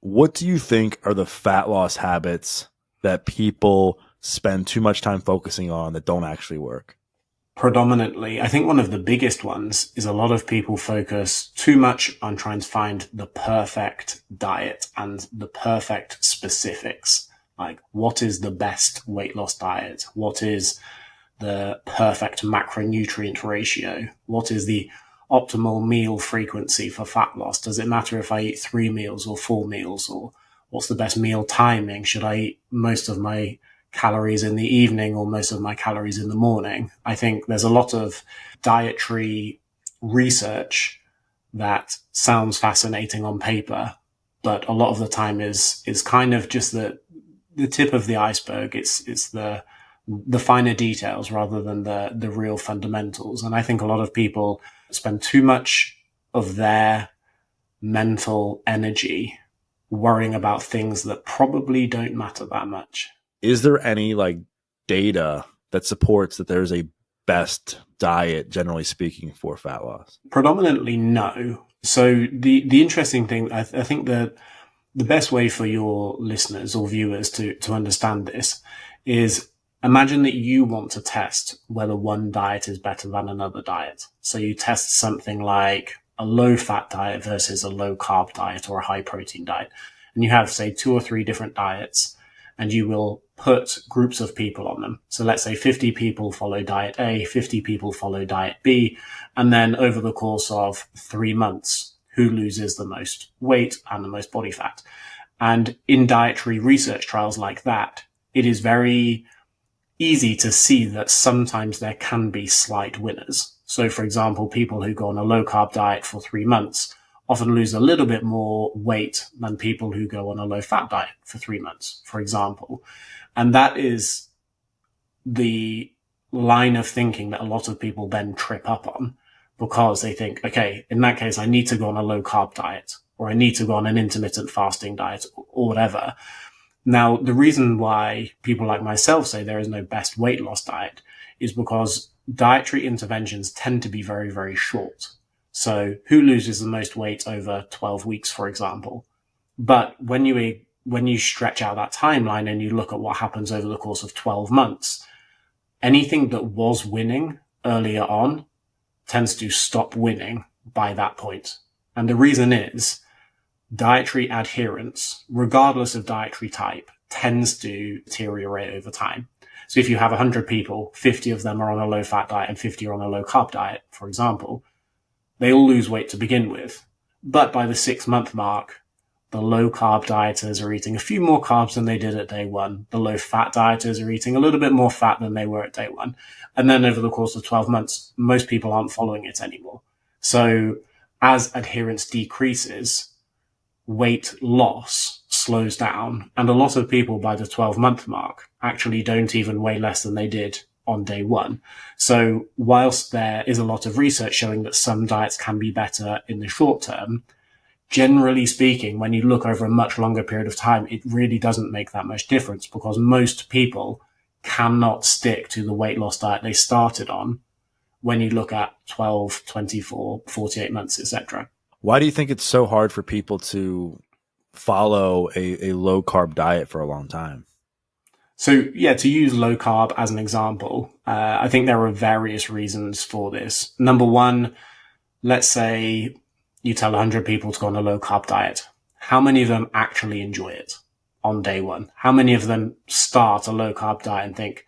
what do you think are the fat loss habits that people spend too much time focusing on that don't actually work? Predominantly, I think one of the biggest ones is a lot of people focus too much on trying to find the perfect diet and the perfect specifics. Like, what is the best weight loss diet? What is the perfect macronutrient ratio? What is the optimal meal frequency for fat loss? Does it matter if I eat 3 meals or 4 meals? Or what's the best meal timing? Should I eat most of my calories in the evening or most of my calories in the morning? I think there's a lot of dietary research that sounds fascinating on paper, but a lot of the time is kind of just the tip of the iceberg. It's the finer details rather than the real fundamentals. And I think a lot of people spend too much of their mental energy worrying about things that probably don't matter that much. Is there any like data that supports that there's a best diet, generally speaking, for fat loss? Predominantly, no. So the interesting thing, I think that the best way for your listeners or viewers to understand this is, imagine that you want to test whether one diet is better than another diet. So you test something like a low fat diet versus a low carb diet or a high protein diet. And you have, say, 2 or 3 different diets, and you will put groups of people on them. So let's say 50 people follow diet A, 50 people follow diet B. And then over the course of 3 months, who loses the most weight and the most body fat? And in dietary research trials like that, it is very easy to see that sometimes there can be slight winners. So for example, people who go on a low carb diet for 3 months often lose a little bit more weight than people who go on a low fat diet for 3 months, for example. And that is the line of thinking that a lot of people then trip up on, because they think, okay, in that case, I need to go on a low carb diet, or I need to go on an intermittent fasting diet, or whatever. Now, the reason why people like myself say there is no best weight loss diet is because dietary interventions tend to be very, very short. So who loses the most weight over 12 weeks, for example? But when you stretch out that timeline and you look at what happens over the course of 12 months, anything that was winning earlier on tends to stop winning by that point. And the reason is dietary adherence, regardless of dietary type, tends to deteriorate over time. So if you have 100 people, 50 of them are on a low fat diet and 50 are on a low carb diet, for example, they all lose weight to begin with. But by the 6-month mark, the low carb dieters are eating a few more carbs than they did at day one. The low fat dieters are eating a little bit more fat than they were at day one. And then over the course of 12 months, most people aren't following it anymore. So as adherence decreases, weight loss slows down. And a lot of people by the 12-month mark actually don't even weigh less than they did on day one. So whilst there is a lot of research showing that some diets can be better in the short term, generally speaking, when you look over a much longer period of time, it really doesn't make that much difference, because most people cannot stick to the weight loss diet they started on when you look at 12, 24, 48 months, etc. Why do you think it's so hard for people to follow a low carb diet for a long time? So yeah, to use low carb as an example, I think there are various reasons for this. Number one, let's say you tell 100 people to go on a low carb diet. How many of them actually enjoy it on day one? How many of them start a low carb diet and think,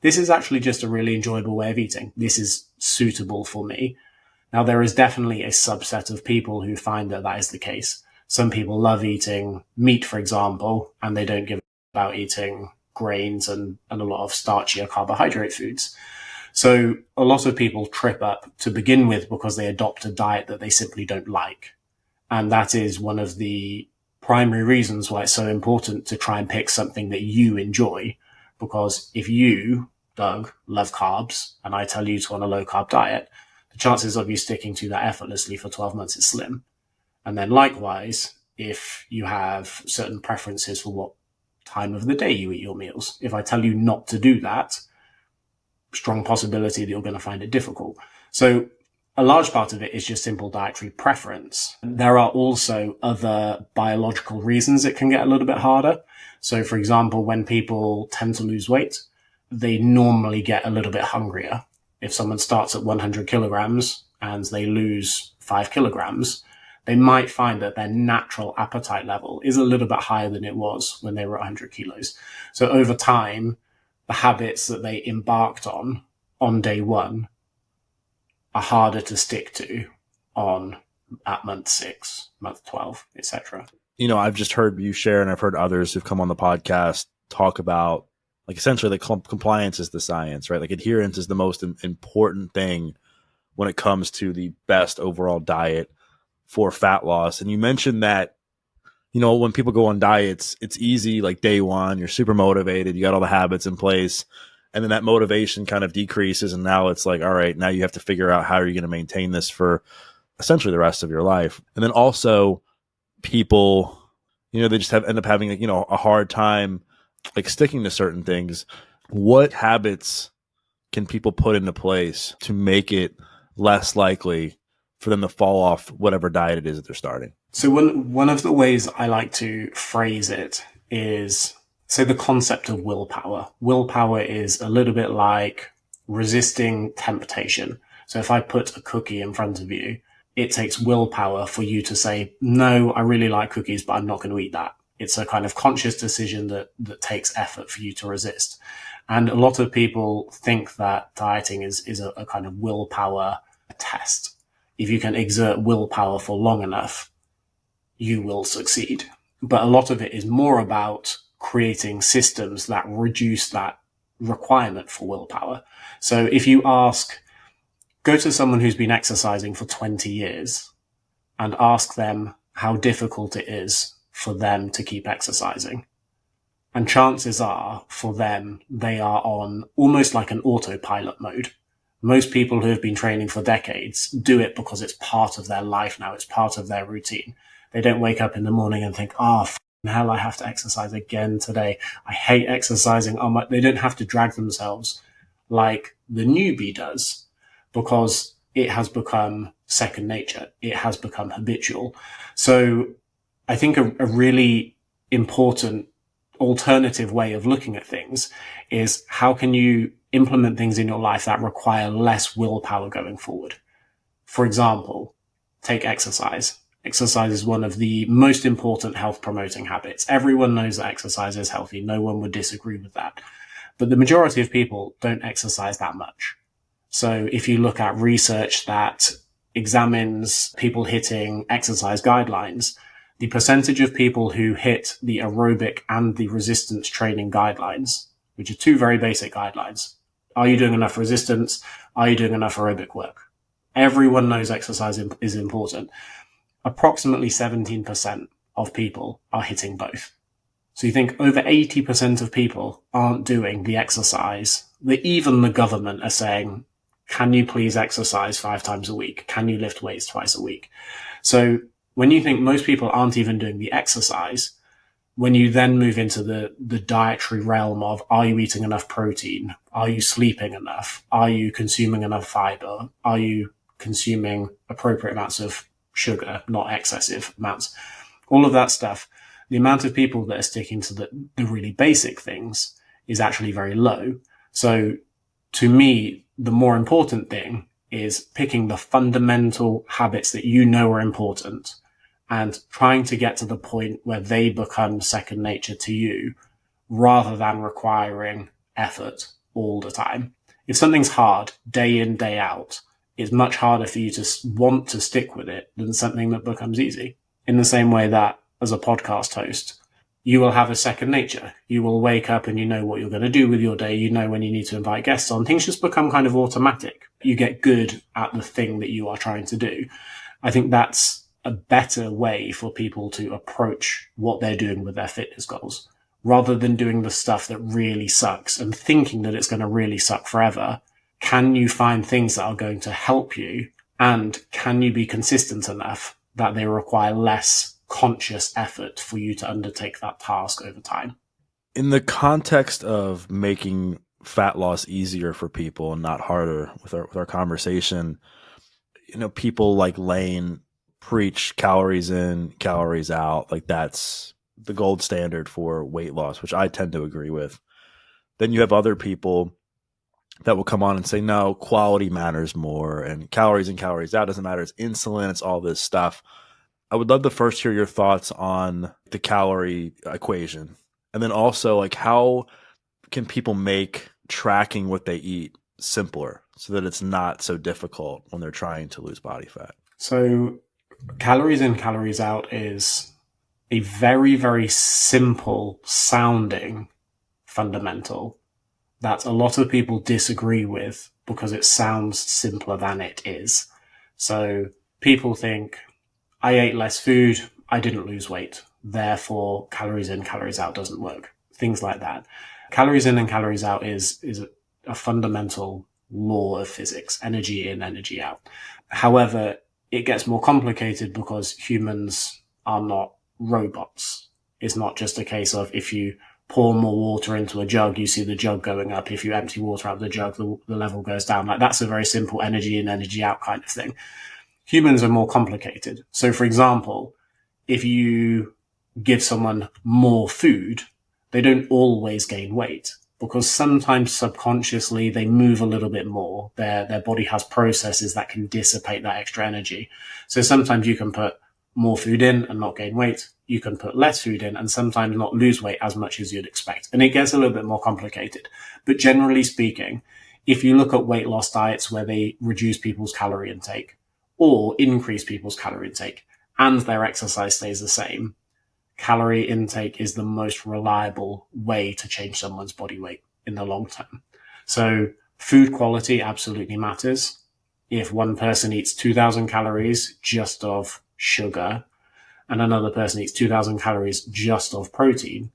this is actually just a really enjoyable way of eating. This is suitable for me. Now, there is definitely a subset of people who find that that is the case. Some people love eating meat, for example, and they don't give about eating grains and a lot of starchy or carbohydrate foods. So a lot of people trip up to begin with because they adopt a diet that they simply don't like. And that is one of the primary reasons why it's so important to try and pick something that you enjoy. Because if you, Doug, love carbs and I tell you to go on a low carb diet, the chances of you sticking to that effortlessly for 12 months is slim. And then likewise, if you have certain preferences for what time of the day you eat your meals, if I tell you not to do that, strong possibility that you're going to find it difficult. So A large part of it is just simple dietary preference. There are also other biological reasons it can get a little bit harder. So, for example, when people tend to lose weight, they normally get a little bit hungrier. If someone starts at 100 kilograms and they lose 5 kilograms, they might find that their natural appetite level is a little bit higher than it was when they were 100 kilos. So over time, the habits that they embarked on day one are harder to stick to at month 6, month 12, etc. I've just heard you share, and I've heard others who've come on the podcast talk about, like, essentially the compliance is the science, right? Like, adherence is the most important thing when it comes to the best overall diet for fat loss. And you mentioned that, when people go on diets, it's easy, like day one, you're super motivated, you got all the habits in place, and then that motivation kind of decreases. And now it's like, all right, now you have to figure out how are you going to maintain this for essentially the rest of your life. And then also people, they just end up having, a hard time like sticking to certain things. What habits can people put into place to make it less likely for them to fall off whatever diet it is that they're starting? So one of the ways I like to phrase it is, so the concept of willpower. Willpower is a little bit like resisting temptation. So if I put a cookie in front of you, it takes willpower for you to say, no, I really like cookies, but I'm not going to eat that. It's a kind of conscious decision that takes effort for you to resist. And a lot of people think that dieting is a kind of willpower test. If you can exert willpower for long enough, you will succeed. But a lot of it is more about creating systems that reduce that requirement for willpower. So if you go to someone who's been exercising for 20 years and ask them how difficult it is for them to keep exercising. And chances are, for them, they are on almost like an autopilot mode. Most people who have been training for decades do it because it's part of their life now. It's part of their routine. They don't wake up in the morning and think, hell, I have to exercise again today. I hate exercising. They don't have to drag themselves like the newbie does, because it has become second nature. It has become habitual. So I think a really important alternative way of looking at things is, how can you implement things in your life that require less willpower going forward? For example, take exercise. Exercise is one of the most important health promoting habits. Everyone knows that exercise is healthy. No one would disagree with that. But the majority of people don't exercise that much. So if you look at research that examines people hitting exercise guidelines, the percentage of people who hit the aerobic and the resistance training guidelines, which are two very basic guidelines. Are you doing enough resistance? Are you doing enough aerobic work? Everyone knows exercise is important. Approximately 17% of people are hitting both. So you think over 80% of people aren't doing the exercise that even the government are saying, can you please exercise 5 times a week? Can you lift weights twice a week? So when you think most people aren't even doing the exercise, when you then move into the dietary realm of, are you eating enough protein? Are you sleeping enough? Are you consuming enough fiber? Are you consuming appropriate amounts of sugar, not excessive amounts? All of that stuff, the amount of people that are sticking to the really basic things is actually very low. So to me, the more important thing is picking the fundamental habits that you know are important and trying to get to the point where they become second nature to you, rather than requiring effort all the time. If something's hard day in, day out, it's much harder for you to want to stick with it than something that becomes easy. In the same way that as a podcast host, you will have a second nature. You will wake up and you know what you're going to do with your day. You know when you need to invite guests on. Things just become kind of automatic. You get good at the thing that you are trying to do. I think that's a better way for people to approach what they're doing with their fitness goals, rather than doing the stuff that really sucks and thinking that it's going to really suck forever. Can you find things that are going to help you? And can you be consistent enough that they require less conscious effort for you to undertake that task over time? In the context of making fat loss easier for people and not harder with our conversation, people like Lane preach calories in, calories out. Like that's the gold standard for weight loss, which I tend to agree with. Then you have other people that will come on and say, no, quality matters more, and calories in, calories out doesn't matter. It's insulin. It's all this stuff. I would love to first hear your thoughts on the calorie equation. And then also, like, how can people make tracking what they eat simpler so that it's not so difficult when they're trying to lose body fat? So calories in, calories out is a very, very simple sounding fundamental that a lot of people disagree with because it sounds simpler than it is. So people think, I ate less food, I didn't lose weight, therefore calories in, calories out doesn't work. Things like that. Calories in and calories out is a fundamental law of physics, energy in, energy out. However, it gets more complicated because humans are not robots. It's not just a case of if you pour more water into a jug, you see the jug going up. If you empty water out of the jug, the level goes down. Like that's a very simple energy in, energy out kind of thing. Humans are more complicated. So for example, if you give someone more food, they don't always gain weight because sometimes subconsciously they move a little bit more. Their body has processes that can dissipate that extra energy. So sometimes you can put more food in and not gain weight. You can put less food in and sometimes not lose weight as much as you'd expect. And it gets a little bit more complicated. But generally speaking, if you look at weight loss diets where they reduce people's calorie intake or increase people's calorie intake and their exercise stays the same, calorie intake is the most reliable way to change someone's body weight in the long term. So food quality absolutely matters. If one person eats 2,000 calories just of sugar and another person eats 2,000 calories just of protein,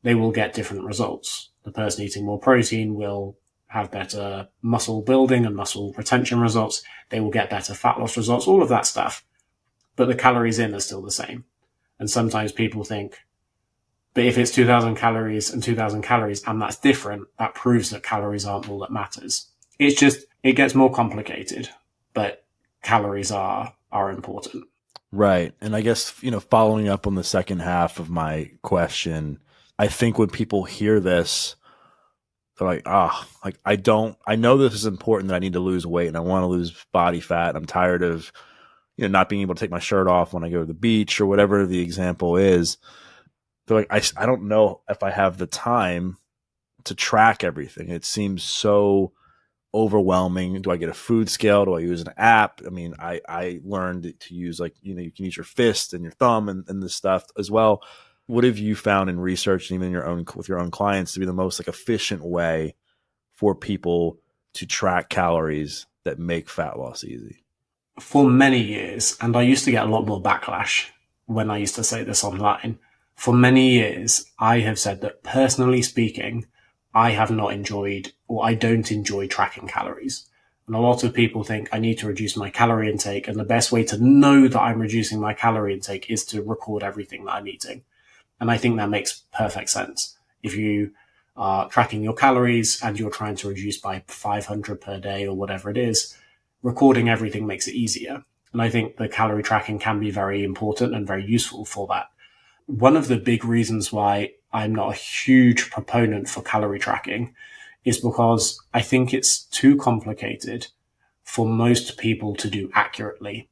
they will get different results. The person eating more protein will have better muscle building and muscle retention results. They will get better fat loss results, all of that stuff. But the calories in are still the same. And sometimes people think, but if it's 2,000 calories and 2,000 calories and that's different, that proves that calories aren't all that matters. It's just, it gets more complicated, but calories are important. Right. And I guess, following up on the second half of my question, I think when people hear this, they're like, I know this is important that I need to lose weight and I want to lose body fat. I'm tired of, not being able to take my shirt off when I go to the beach or whatever the example is. They're like, I don't know if I have the time to track everything. It seems so overwhelming. Do I get a food scale? Do I use an app? I mean, I learned to use you can use your fist and your thumb and this stuff as well. What have you found in research and even with your own clients to be the most efficient way for people to track calories that make fat loss easy? For many years, and I used to get a lot more backlash when I used to say this online, for many years, I have said that personally speaking, I have not enjoyed, or I don't enjoy tracking calories. And a lot of people think I need to reduce my calorie intake. And the best way to know that I'm reducing my calorie intake is to record everything that I'm eating. And I think that makes perfect sense. If you are tracking your calories and you're trying to reduce by 500 per day or whatever it is, recording everything makes it easier. And I think the calorie tracking can be very important and very useful for that. One of the big reasons why I'm not a huge proponent for calorie tracking is because I think it's too complicated for most people to do accurately.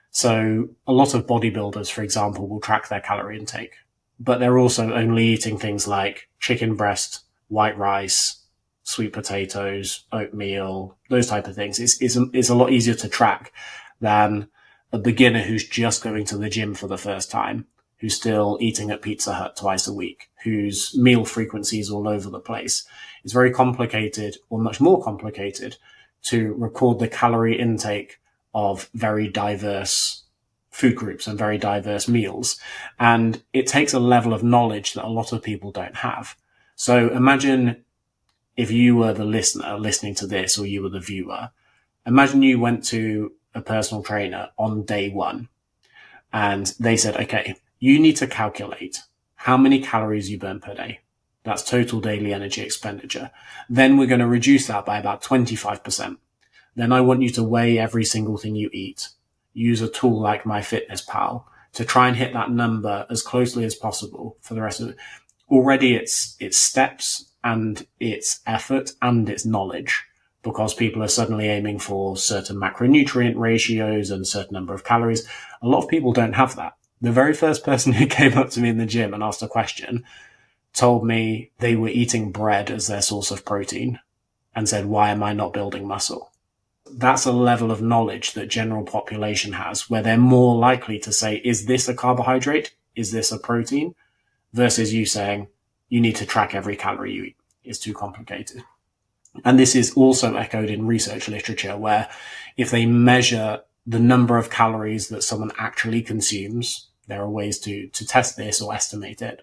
So a lot of bodybuilders, for example, will track their calorie intake, but they're also only eating things like chicken breast, white rice, sweet potatoes, oatmeal, those type of things. It's a lot easier to track than a beginner who's just going to the gym for the first time, who's still eating at Pizza Hut twice a week, whose meal frequency is all over the place. It's very complicated, or much more complicated, to record the calorie intake of very diverse food groups and very diverse meals. And it takes a level of knowledge that a lot of people don't have. So imagine if you were the listener listening to this, or you were the viewer, imagine you went to a personal trainer on day one and they said, okay, you need to calculate how many calories you burn per day. That's total daily energy expenditure. Then we're going to reduce that by about 25%. then I want you to weigh every single thing you eat. Use a tool like MyFitnessPal to try and hit that number as closely as possible for the rest of it. Already it's steps and it's effort and it's knowledge, because people are suddenly aiming for certain macronutrient ratios and certain number of calories. A lot of people don't have that. The very first person who came up to me in the gym and asked a question told me they were eating bread as their source of protein and said, why am I not building muscle? That's a level of knowledge that general population has, where they're more likely to say, is this a carbohydrate? Is this a protein? Versus you saying, you need to track every calorie you eat. It's too complicated. And this is also echoed in research literature, where if they measure the number of calories that someone actually consumes, there are ways to test this or estimate it.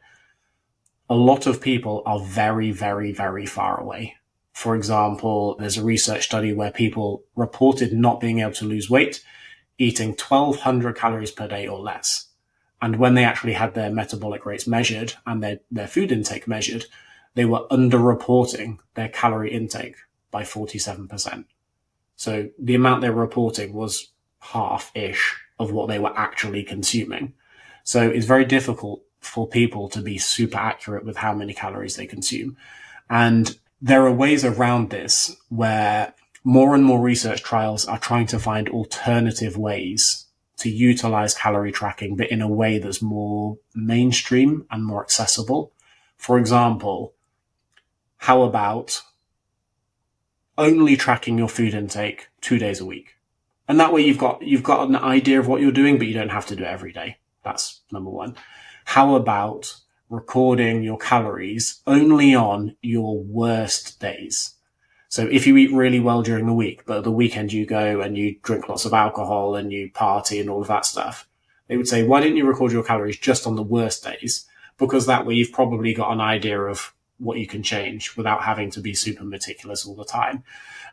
A lot of people are very, very, very far away. For example, there's a research study where people reported not being able to lose weight, eating 1,200 calories per day or less. And when they actually had their metabolic rates measured and their food intake measured, they were underreporting their calorie intake by 47%. So the amount they were reporting was half-ish of what they were actually consuming. So it's very difficult for people to be super accurate with how many calories they consume. And there are ways around this where more and more research trials are trying to find alternative ways to utilize calorie tracking, but in a way that's more mainstream and more accessible. For example, how about only tracking your food intake 2 days a week? And that way you've got an idea of what you're doing, but you don't have to do it every day. That's number one. How about recording your calories only on your worst days? So if you eat really well during the week, but at the weekend you go and you drink lots of alcohol and you party and all of that stuff, they would say, why didn't you record your calories just on the worst days? Because that way you've probably got an idea of what you can change without having to be super meticulous all the time.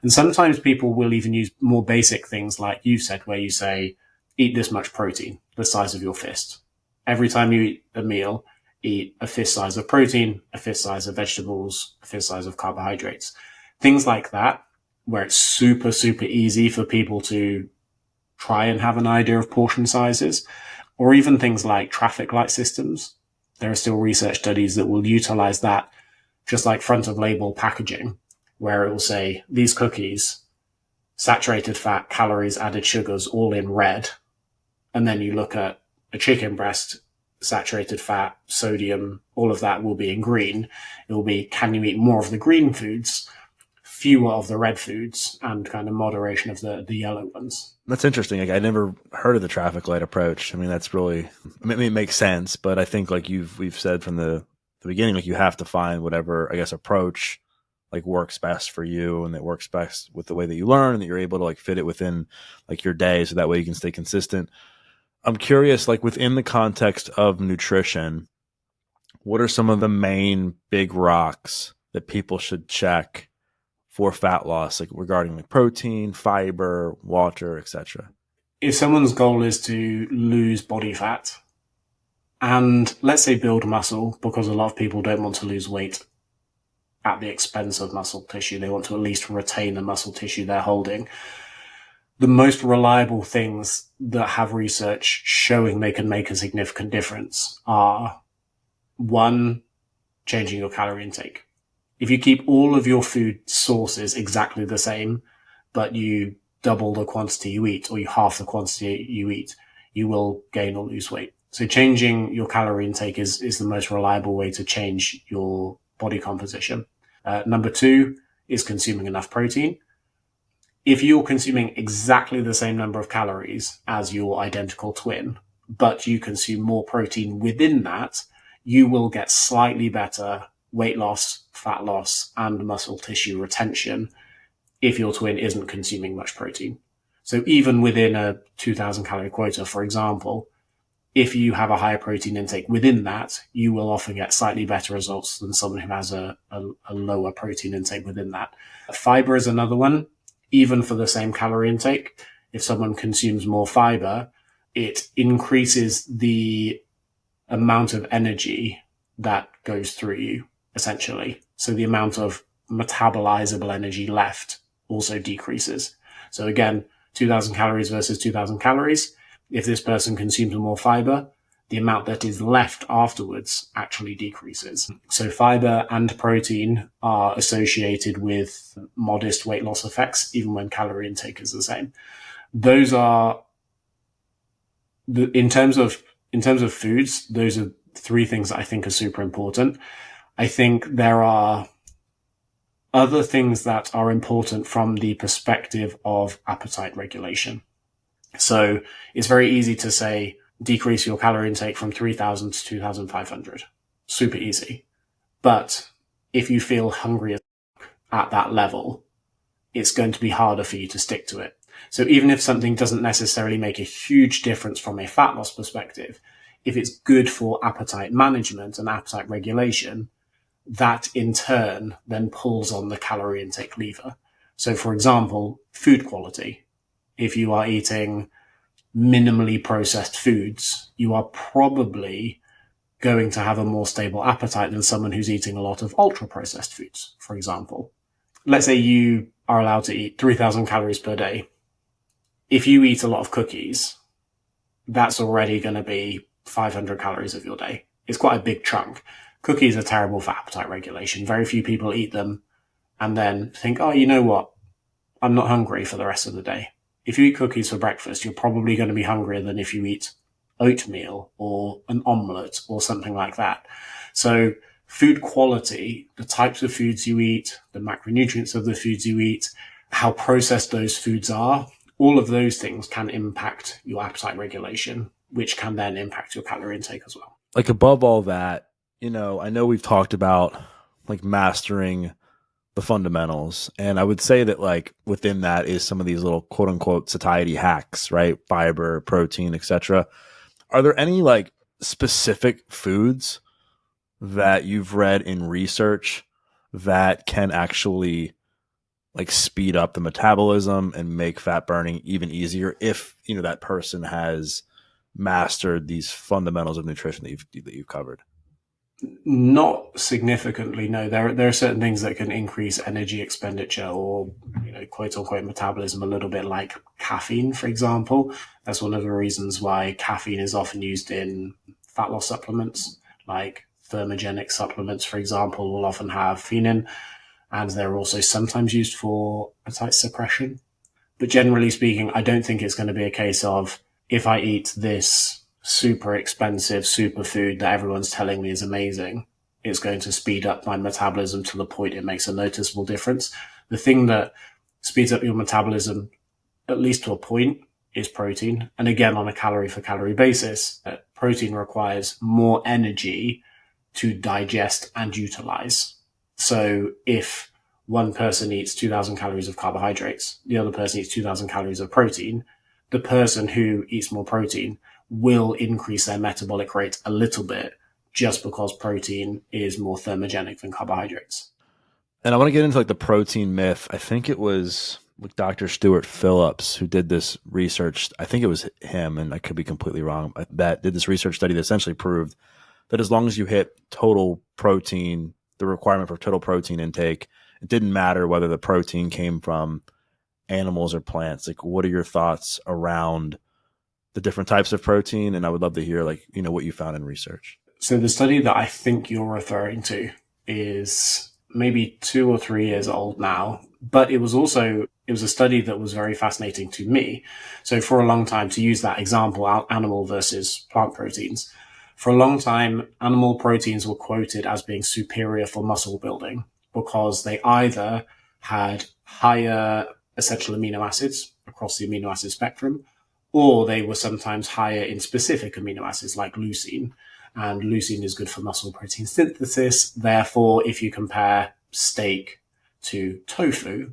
And sometimes people will even use more basic things like you said, where you say, eat this much protein, the size of your fist. Every time you eat a meal, eat a fist size of protein, a fist size of vegetables, a fist size of carbohydrates. Things like that, where it's super, super easy for people to try and have an idea of portion sizes, or even things like traffic light systems. There are still research studies that will utilize that, just like front of label packaging, where it will say these cookies, saturated fat, calories, added sugars, all in red. And then you look at a chicken breast, saturated fat, sodium, all of that will be in green. It will be, can you eat more of the green foods, fewer of the red foods, and kind of moderation of the yellow ones? That's interesting. Like, I never heard of the traffic light approach. I mean, that's really, I mean, it makes sense, but I think like we've said from the beginning, like you have to find whatever, I guess, approach like works best for you and that works best with the way that you learn and that you're able to like fit it within like your day. So that way you can stay consistent. I'm curious, like within the context of nutrition, what are some of the main big rocks that people should check for fat loss, like regarding like protein, fiber, water, etc.? If someone's goal is to lose body fat and let's say build muscle, because a lot of people don't want to lose weight at the expense of muscle tissue, they want to at least retain the muscle tissue they're holding. The most reliable things that have research showing they can make a significant difference are, one, changing your calorie intake. If you keep all of your food sources exactly the same, but you double the quantity you eat or you half the quantity you eat, you will gain or lose weight. So changing your calorie intake is the most reliable way to change your body composition. Number two is consuming enough protein. If you're consuming exactly the same number of calories as your identical twin, but you consume more protein within that, you will get slightly better weight loss, fat loss, and muscle tissue retention if your twin isn't consuming much protein. So even within a 2,000 calorie quota, for example, if you have a higher protein intake within that, you will often get slightly better results than someone who has a lower protein intake within that. Fiber is another one. Even for the same calorie intake, if someone consumes more fiber, it increases the amount of energy that goes through you, essentially. So the amount of metabolizable energy left also decreases. So again, 2,000 calories versus 2,000 calories. If this person consumes more fiber, the amount that is left afterwards actually decreases. So fiber and protein are associated with modest weight loss effects, even when calorie intake is the same. Those are in terms of foods, those are three things that I think are super important. I think there are other things that are important from the perspective of appetite regulation. So it's very easy to say, decrease your calorie intake from 3,000 to 2,500. Super easy. But if you feel hungry at that level, it's going to be harder for you to stick to it. So even if something doesn't necessarily make a huge difference from a fat loss perspective, if it's good for appetite management and appetite regulation, that in turn then pulls on the calorie intake lever. So for example, food quality. If you are eating minimally processed foods, you are probably going to have a more stable appetite than someone who's eating a lot of ultra processed foods, for example. Let's say you are allowed to eat 3,000 calories per day. If you eat a lot of cookies, that's already going to be 500 calories of your day. It's quite a big chunk. Cookies are terrible for appetite regulation. Very few people eat them and then think, oh, you know what? I'm not hungry for the rest of the day. If you eat cookies for breakfast, you're probably going to be hungrier than if you eat oatmeal or an omelette or something like that. So food quality, the types of foods you eat, the macronutrients of the foods you eat, how processed those foods are, all of those things can impact your appetite regulation, which can then impact your calorie intake as well. Like above all that, I know we've talked about like mastering the fundamentals. And I would say that like within that is some of these little quote unquote satiety hacks, right? Fiber, protein, etc. Are there any like specific foods that you've read in research that can actually like speed up the metabolism and make fat burning even easier if, that person has mastered these fundamentals of nutrition that you've covered? Not significantly, no. There are certain things that can increase energy expenditure or, quote unquote metabolism a little bit, like caffeine, for example. That's one of the reasons why caffeine is often used in fat loss supplements, like thermogenic supplements, for example, will often have caffeine in, and they're also sometimes used for appetite suppression. But generally speaking, I don't think it's going to be a case of if I eat this super expensive superfood that everyone's telling me is amazing, it's going to speed up my metabolism to the point it makes a noticeable difference. The thing that speeds up your metabolism, at least to a point, is protein. And again, on a calorie for calorie basis, protein requires more energy to digest and utilize. So if one person eats 2,000 calories of carbohydrates, the other person eats 2,000 calories of protein, the person who eats more protein will increase their metabolic rate a little bit just because protein is more thermogenic than carbohydrates. And I want to get into like the protein myth. I think it was like Dr. Stuart Phillips who did this research. I think it was him, and I could be completely wrong, that did this research study that essentially proved that as long as you hit total protein, the requirement for total protein intake, it didn't matter whether the protein came from animals or plants. Like, what are your thoughts around the different types of protein? And I would love to hear like, what you found in research. So the study that I think you're referring to is maybe 2 or 3 years old now, but it was a study that was very fascinating to me. So for a long time, to use that example, animal versus plant proteins, for a long time, animal proteins were quoted as being superior for muscle building because they either had higher essential amino acids across the amino acid spectrum, or they were sometimes higher in specific amino acids like leucine. And leucine is good for muscle protein synthesis. Therefore, if you compare steak to tofu,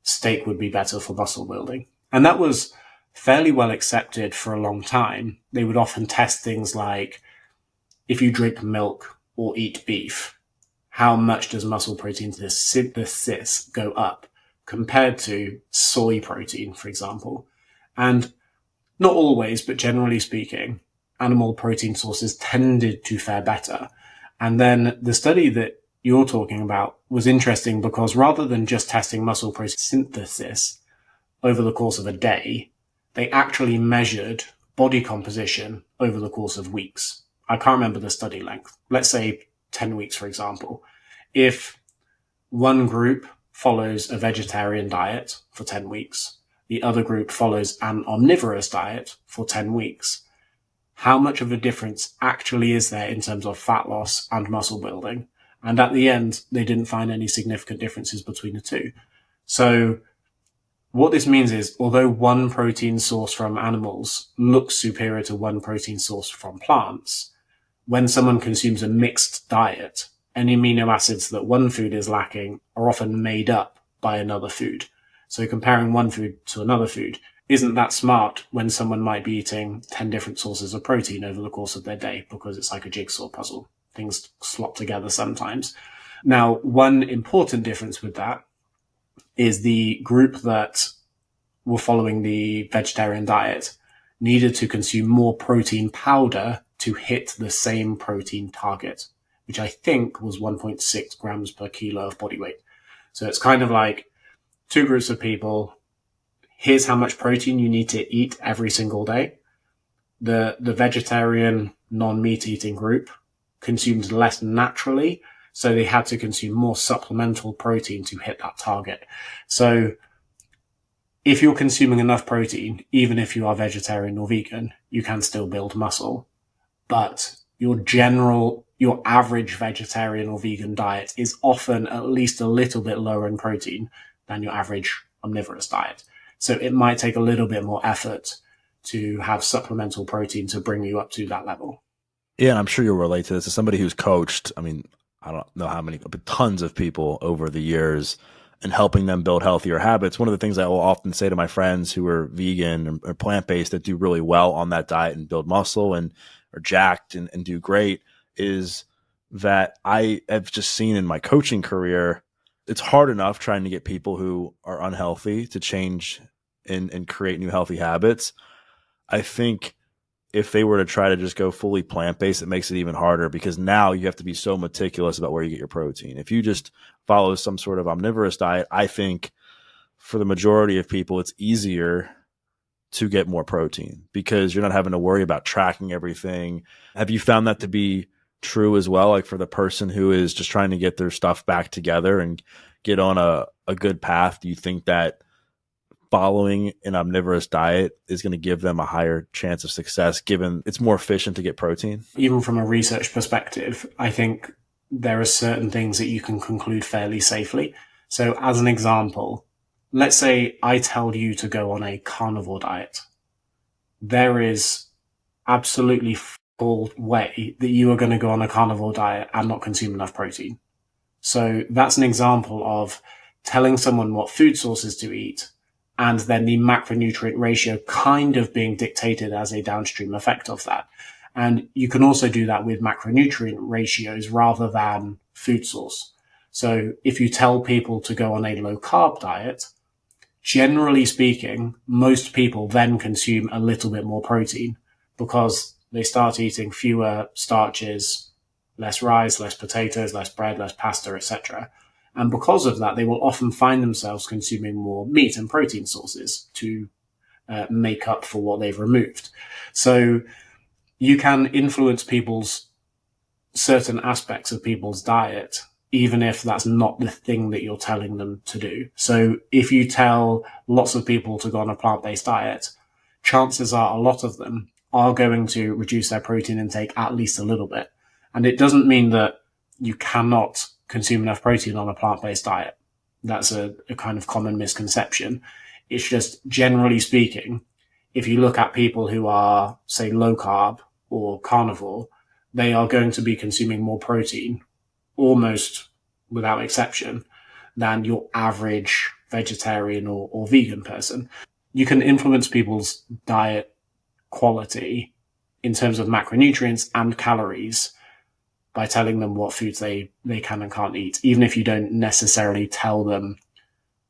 steak would be better for muscle building. And that was fairly well accepted for a long time. They would often test things like, if you drink milk or eat beef, how much does muscle protein synthesis go up compared to soy protein, for example? And not always, but generally speaking, animal protein sources tended to fare better. And then the study that you're talking about was interesting because rather than just testing muscle protein synthesis, over the course of a day, they actually measured body composition over the course of weeks. I can't remember the study length. Let's say 10 weeks, for example. If one group follows a vegetarian diet for 10 weeks, the other group follows an omnivorous diet for 10 weeks, how much of a difference actually is there in terms of fat loss and muscle building? And at the end, they didn't find any significant differences between the two. So what this means is, although one protein source from animals looks superior to one protein source from plants, when someone consumes a mixed diet, any amino acids that one food is lacking are often made up by another food. So comparing one food to another food isn't that smart when someone might be eating 10 different sources of protein over the course of their day, because it's like a jigsaw puzzle. Things slop together sometimes. Now, one important difference with that is the group that were following the vegetarian diet needed to consume more protein powder to hit the same protein target, which I think was 1.6 grams per kilo of body weight. So it's kind of like two groups of people. Here's how much protein you need to eat every single day. The vegetarian non-meat eating group consumed less naturally, so they had to consume more supplemental protein to hit that target. So if you're consuming enough protein, even if you are vegetarian or vegan, you can still build muscle. But your average vegetarian or vegan diet is often at least a little bit lower in protein than your average omnivorous diet. So it might take a little bit more effort to have supplemental protein to bring you up to that level. Yeah, and I'm sure you'll relate to this. As somebody who's coached, I mean, I don't know how many, but tons of people over the years and helping them build healthier habits. One of the things I will often say to my friends who are vegan or plant-based that do really well on that diet and build muscle and are jacked and do great is that I have just seen in my coaching career, it's hard enough trying to get people who are unhealthy to change and create new healthy habits. I think if they were to try to just go fully plant-based, it makes it even harder because now you have to be so meticulous about where you get your protein. If you just follow some sort of omnivorous diet, I think for the majority of people, it's easier to get more protein because you're not having to worry about tracking everything. Have you found that to be true as well? Like for the person who is just trying to get their stuff back together and get on a good path, do you think that following an omnivorous diet is going to give them a higher chance of success given it's more efficient to get protein? Even from a research perspective, I think there are certain things that you can conclude fairly safely. So as an example, let's say I tell you to go on a carnivore diet. There is absolutely full way that you are going to go on a carnivore diet and not consume enough protein. So that's an example of telling someone what food sources to eat and then the macronutrient ratio kind of being dictated as a downstream effect of that. And you can also do that with macronutrient ratios rather than food source. So if you tell people to go on a low carb diet, generally speaking, most people then consume a little bit more protein because they start eating fewer starches, less rice, less potatoes, less bread, less pasta, etc. And because of that, they will often find themselves consuming more meat and protein sources to make up for what they've removed. So you can influence certain aspects of people's diet, even if that's not the thing that you're telling them to do. So if you tell lots of people to go on a plant-based diet, chances are a lot of them are going to reduce their protein intake at least a little bit. And it doesn't mean that you cannot consume enough protein on a plant-based diet. That's a kind of common misconception. It's just generally speaking, if you look at people who are, say, low carb or carnivore, they are going to be consuming more protein almost without exception than your average vegetarian or vegan person. You can influence people's diet quality in terms of macronutrients and calories by telling them what foods they can and can't eat, even if you don't necessarily tell them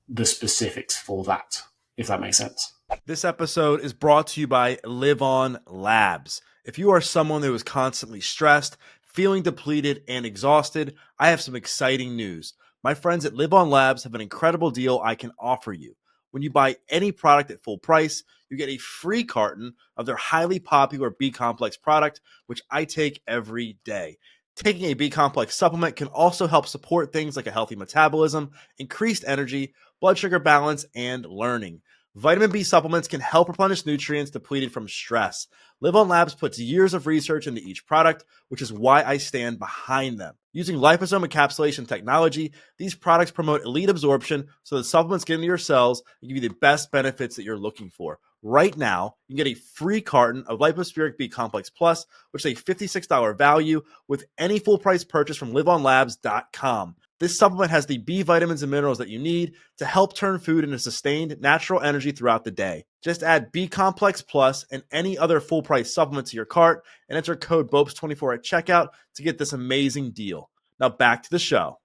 the specifics for that, if that makes sense. This episode is brought to you by Live On Labs. If you are someone who is constantly stressed, feeling depleted, and exhausted, I have some exciting news. My friends at Live On Labs have an incredible deal I can offer you. When you buy any product at full price, you get a free carton of their highly popular B-complex product, which I take every day. Taking a B-complex supplement can also help support things like a healthy metabolism, increased energy, blood sugar balance, and learning. Vitamin B supplements can help replenish nutrients depleted from stress. Live On Labs puts years of research into each product, which is why I stand behind them. Using liposome encapsulation technology, these products promote elite absorption so the supplements get into your cells and give you the best benefits that you're looking for. Right now, you can get a free carton of Lipospheric B Complex Plus, which is a $56 value with any full price purchase from liveonlabs.com. This supplement has the B vitamins and minerals that you need to help turn food into sustained natural energy throughout the day. Just add B Complex Plus and any other full price supplement to your cart and enter code BOPES24 at checkout to get this amazing deal. Now back to the show.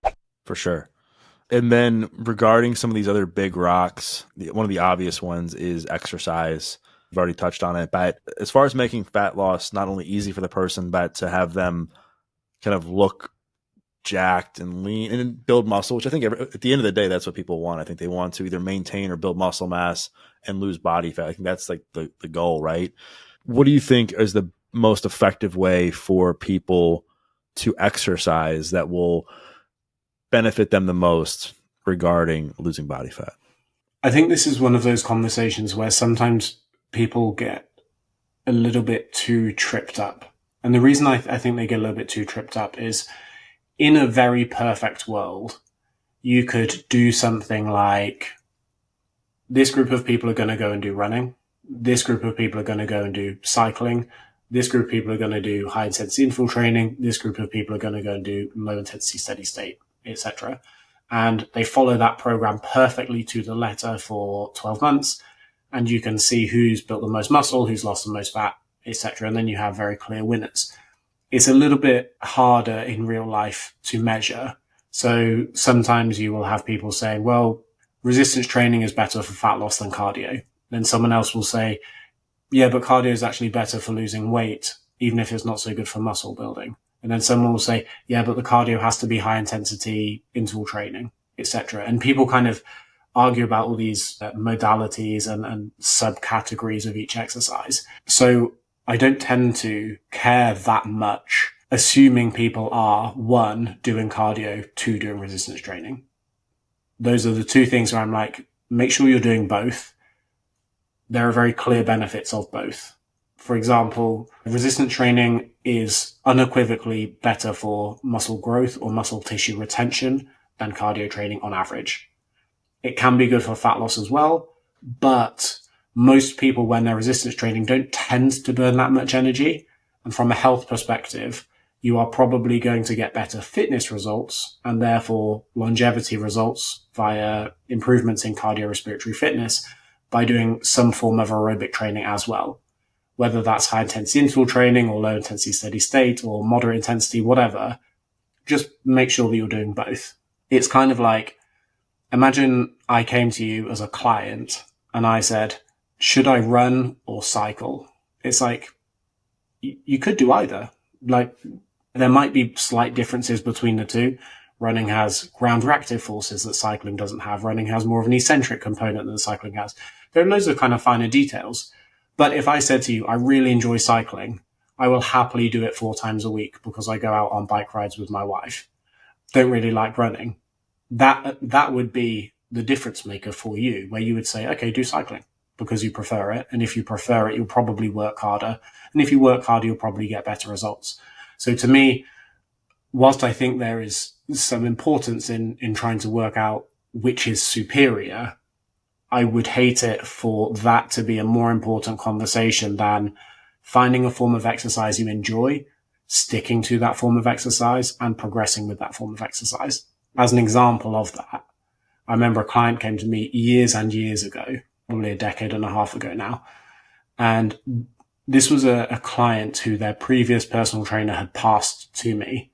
For sure. And then regarding some of these other big rocks, one of the obvious ones is exercise. You've already touched on it. But as far as making fat loss not only easy for the person, but to have them kind of look jacked and lean and build muscle, which I think at the end of the day, that's what people want. I think they want to either maintain or build muscle mass and lose body fat. I think that's like the goal, right? What do you think is the most effective way for people to exercise that will benefit them the most regarding losing body fat? I think this is one of those conversations where sometimes people get a little bit too tripped up. And the reason I think they get a little bit too tripped up is in a very perfect world, you could do something like this group of people are going to go and do running. This group of people are going to go and do cycling. This group of people are going to do high intensity interval training. This group of people are going to go and do low intensity steady state, etc. And they follow that program perfectly to the letter for 12 months. And you can see who's built the most muscle, who's lost the most fat, etc. And then you have very clear winners. It's a little bit harder in real life to measure. So sometimes you will have people saying, well, resistance training is better for fat loss than cardio. Then someone else will say, yeah, but cardio is actually better for losing weight, even if it's not so good for muscle building. And then someone will say, yeah, but the cardio has to be high intensity interval training, etc. And people kind of argue about all these modalities and subcategories of each exercise. So I don't tend to care that much, assuming people are, 1, doing cardio, 2, doing resistance training. Those are the two things where I'm like, make sure you're doing both. There are very clear benefits of both. For example, resistance training is unequivocally better for muscle growth or muscle tissue retention than cardio training on average. It can be good for fat loss as well, but most people, when they're resistance training, don't tend to burn that much energy. And from a health perspective, you are probably going to get better fitness results and therefore longevity results via improvements in cardiorespiratory fitness by doing some form of aerobic training as well. Whether that's high intensity interval training or low intensity steady state or moderate intensity, whatever, just make sure that you're doing both. It's kind of like, imagine I came to you as a client and I said, should I run or cycle? It's like, you could do either. Like, there might be slight differences between the two. Running has ground reactive forces that cycling doesn't have. Running has more of an eccentric component than cycling has. There are loads of kind of finer details. But if I said to you, I really enjoy cycling, I will happily do it 4 times a week because I go out on bike rides with my wife. Don't really like running. That would be the difference maker for you, where you would say, okay, do cycling because you prefer it. And if you prefer it, you'll probably work harder. And if you work harder, you'll probably get better results. So to me, whilst I think there is some importance in trying to work out which is superior, I would hate it for that to be a more important conversation than finding a form of exercise you enjoy, sticking to that form of exercise, and progressing with that form of exercise. As an example of that, I remember a client came to me years and years ago, probably a decade and a half ago now. And this was a client who their previous personal trainer had passed to me.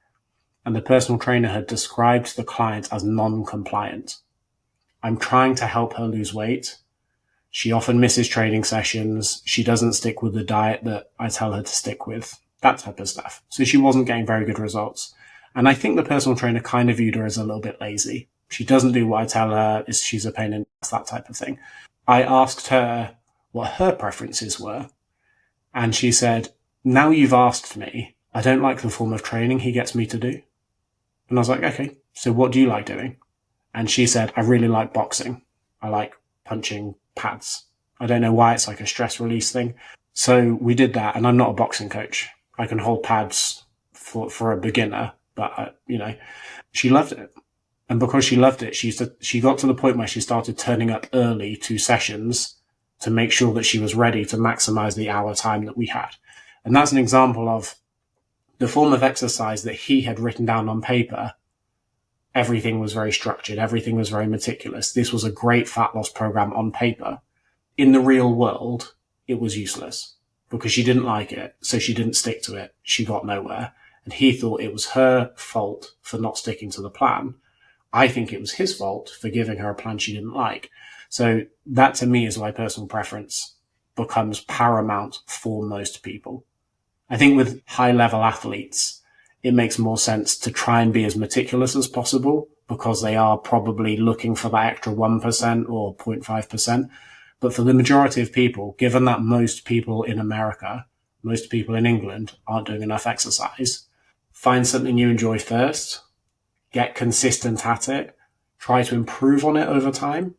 And the personal trainer had described the client as non-compliant. I'm trying to help her lose weight. She often misses training sessions. She doesn't stick with the diet that I tell her to stick with, that type of stuff. So she wasn't getting very good results. And I think the personal trainer kind of viewed her as a little bit lazy. She doesn't do what I tell her. She's a pain in the ass, that type of thing. I asked her what her preferences were. And she said, now you've asked me, I don't like the form of training he gets me to do. And I was like, okay, so what do you like doing? And she said, I really like boxing. I like punching pads. I don't know why, it's like a stress release thing. So we did that, and I'm not a boxing coach. I can hold pads for a beginner, but, she loved it. And because she loved it, she got to the point where she started turning up early to sessions to make sure that she was ready to maximize the hour time that we had. And that's an example of the form of exercise that he had written down on paper. Everything was very structured. Everything was very meticulous. This was a great fat loss program on paper. In the real world, it was useless because she didn't like it. So she didn't stick to it. She got nowhere. And he thought it was her fault for not sticking to the plan. I think it was his fault for giving her a plan she didn't like. So that to me is why personal preference becomes paramount for most people. I think with high level athletes, it makes more sense to try and be as meticulous as possible because they are probably looking for that extra 1% or 0.5%. But for the majority of people, given that most people in America, most people in England aren't doing enough exercise, find something you enjoy first, get consistent at it, try to improve on it over time.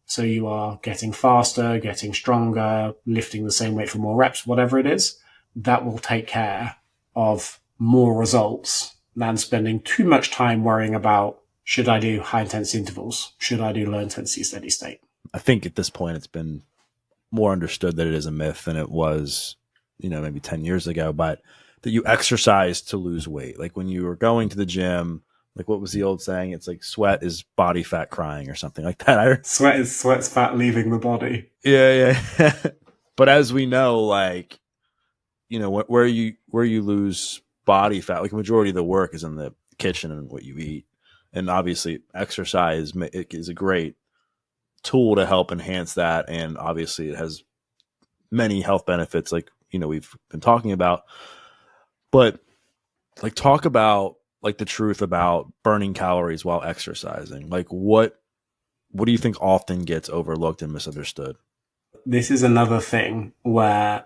So you are getting faster, getting stronger, lifting the same weight for more reps, whatever it is. That will take care of more results than spending too much time worrying about, should I do high intensity intervals? Should I do low intensity steady state? I think at this point it's been more understood that it is a myth than it was, maybe 10 years ago, but that you exercise to lose weight. Like when you were going to the gym, like what was the old saying? It's like sweat is body fat crying or something like that. Sweat's fat leaving the body. Yeah. But as we know, like, where you lose body fat, like a majority of the work is in the kitchen and what you eat. And obviously exercise is a great tool to help enhance that. And obviously it has many health benefits like, we've been talking about, but like talk about like the truth about burning calories while exercising. Like what do you think often gets overlooked and misunderstood? This is another thing where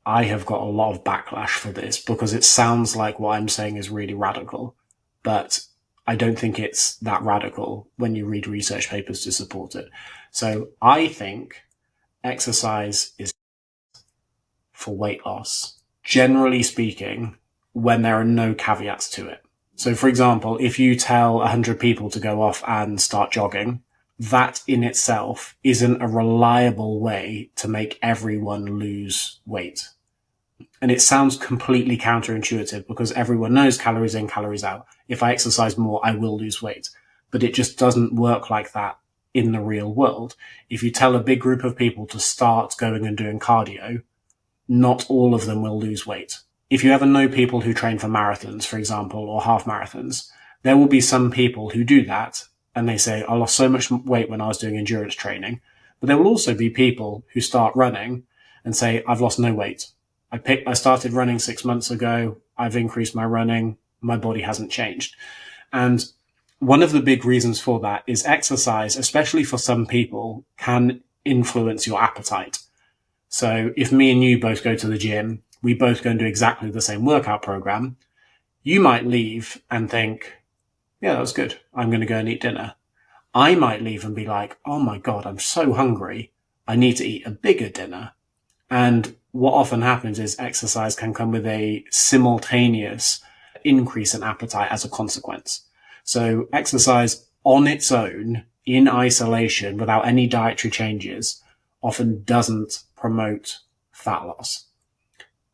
I have got a lot of backlash for this because it sounds like what I'm saying is really radical, but I don't think it's that radical when you read research papers to support it. So I think exercise is for weight loss, generally speaking, when there are no caveats to it. So for example, if you tell 100 people to go off and start jogging, that in itself isn't a reliable way to make everyone lose weight. And it sounds completely counterintuitive because everyone knows calories in, calories out. If I exercise more, I will lose weight. But it just doesn't work like that in the real world. If you tell a big group of people to start going and doing cardio, not all of them will lose weight. If you ever know people who train for marathons, for example, or half marathons, there will be some people who do that and they say, I lost so much weight when I was doing endurance training. But there will also be people who start running and say, I've lost no weight. I started running 6 months ago. I've increased my running. My body hasn't changed. And one of the big reasons for that is exercise, especially for some people, can influence your appetite. So if me and you both go to the gym, we both go and do exactly the same workout program, you might leave and think, yeah, that was good. I'm going to go and eat dinner. I might leave and be like, oh my God, I'm so hungry. I need to eat a bigger dinner. And what often happens is exercise can come with a simultaneous increase in appetite as a consequence. So exercise on its own, in isolation, without any dietary changes, often doesn't promote fat loss.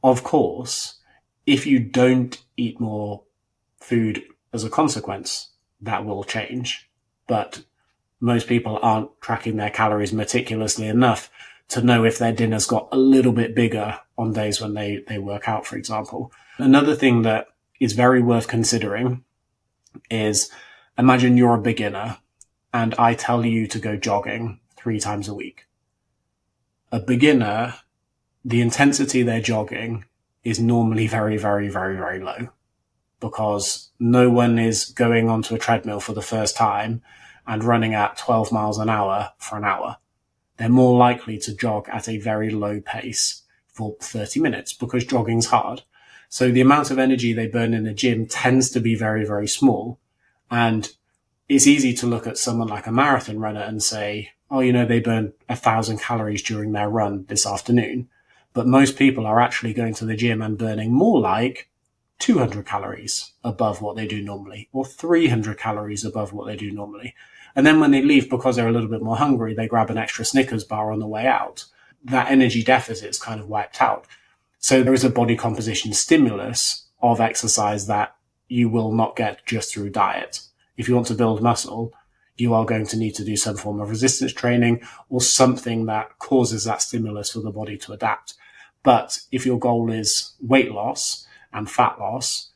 Of course, if you don't eat more food as a consequence, that will change. But most people aren't tracking their calories meticulously enough to know if their dinner's got a little bit bigger on days when they work out, for example. Another thing that is very worth considering is, imagine you're a beginner and I tell you to go jogging 3 times a week. A beginner, the intensity they're jogging is normally very, very, very, very low because no one is going onto a treadmill for the first time and running at 12 miles an hour for an hour. They're more likely to jog at a very low pace for 30 minutes because jogging's hard. So the amount of energy they burn in the gym tends to be very, very small. And it's easy to look at someone like a marathon runner and say, oh, they burn 1,000 calories during their run this afternoon. But most people are actually going to the gym and burning more like 200 calories above what they do normally, or 300 calories above what they do normally. And then when they leave, because they're a little bit more hungry, they grab an extra Snickers bar on the way out. That energy deficit is kind of wiped out. So there is a body composition stimulus of exercise that you will not get just through diet. If you want to build muscle, you are going to need to do some form of resistance training or something that causes that stimulus for the body to adapt. But if your goal is weight loss and fat loss,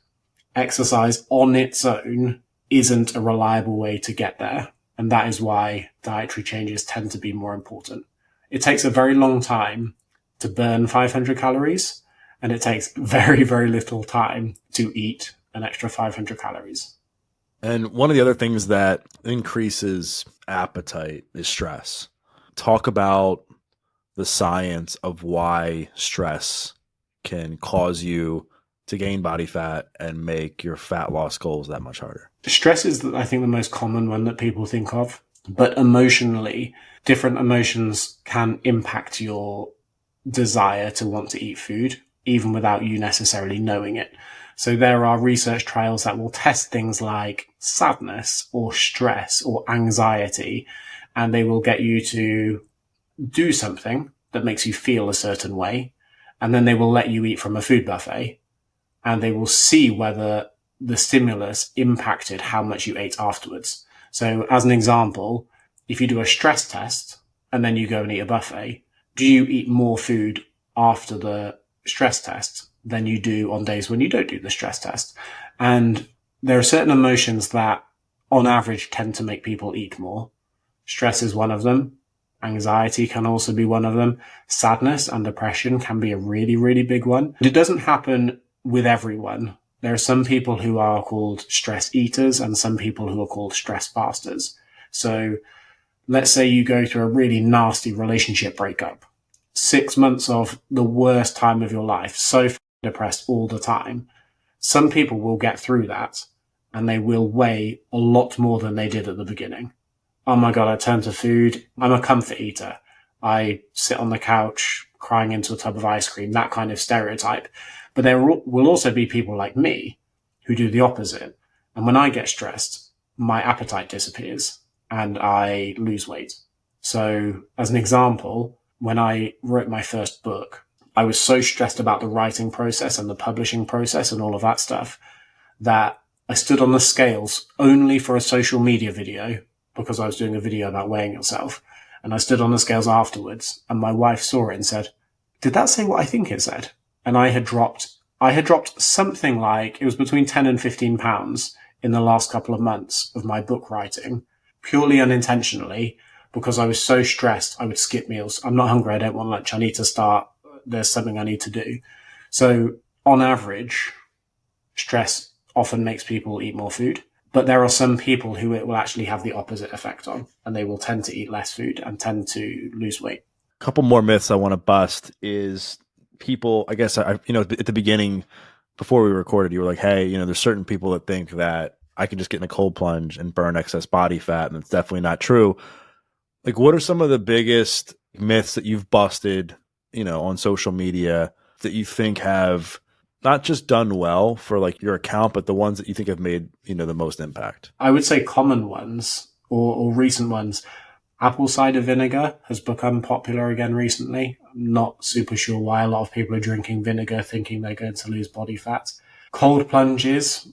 exercise on its own isn't a reliable way to get there. And that is why dietary changes tend to be more important. It takes a very long time to burn 500 calories, and it takes very, very little time to eat an extra 500 calories. And one of the other things that increases appetite is stress. Talk about the science of why stress can cause you to gain body fat and make your fat loss goals that much harder. Stress is, I think, the most common one that people think of. But emotionally, different emotions can impact your desire to want to eat food, even without you necessarily knowing it. So there are research trials that will test things like sadness or stress or anxiety, and they will get you to do something that makes you feel a certain way. And then they will let you eat from a food buffet, and they will see whether the stimulus impacted how much you ate afterwards. So as an example, if you do a stress test and then you go and eat a buffet, do you eat more food after the stress test than you do on days when you don't do the stress test? And there are certain emotions that on average tend to make people eat more. Stress is one of them. Anxiety can also be one of them. Sadness and depression can be a really, really big one. It doesn't happen with everyone. There are some people who are called stress eaters and some people who are called stress fasters. So let's say you go through a really nasty relationship breakup, 6 months of the worst time of your life, so depressed all the time. Some people will get through that and they will weigh a lot more than they did at the beginning. Oh my God, I turn to food. I'm a comfort eater. I sit on the couch crying into a tub of ice cream, that kind of stereotype. But there will also be people like me who do the opposite. And when I get stressed, my appetite disappears and I lose weight. So as an example, when I wrote my first book, I was so stressed about the writing process and the publishing process and all of that stuff that I stood on the scales only for a social media video because I was doing a video about weighing yourself. And I stood on the scales afterwards and my wife saw it and said, "Did that say what I think it said?" And I had dropped something like, it was between 10 and 15 pounds in the last couple of months of my book writing, purely unintentionally, because I was so stressed. I would skip meals. I'm not hungry. I don't want lunch. I need to start. There's something I need to do. So on average, stress often makes people eat more food, but there are some people who it will actually have the opposite effect on, and they will tend to eat less food and tend to lose weight. A couple more myths I want to bust is people, I guess, at the beginning, before we recorded, you were like, hey, there's certain people that think that I can just get in a cold plunge and burn excess body fat, and it's definitely not true. Like, what are some of the biggest myths that you've busted, on social media that you think have not just done well for like your account, but the ones that you think have made, the most impact? I would say common ones or recent ones. Apple cider vinegar has become popular again recently. I'm not super sure why a lot of people are drinking vinegar thinking they're going to lose body fat. Cold plunges,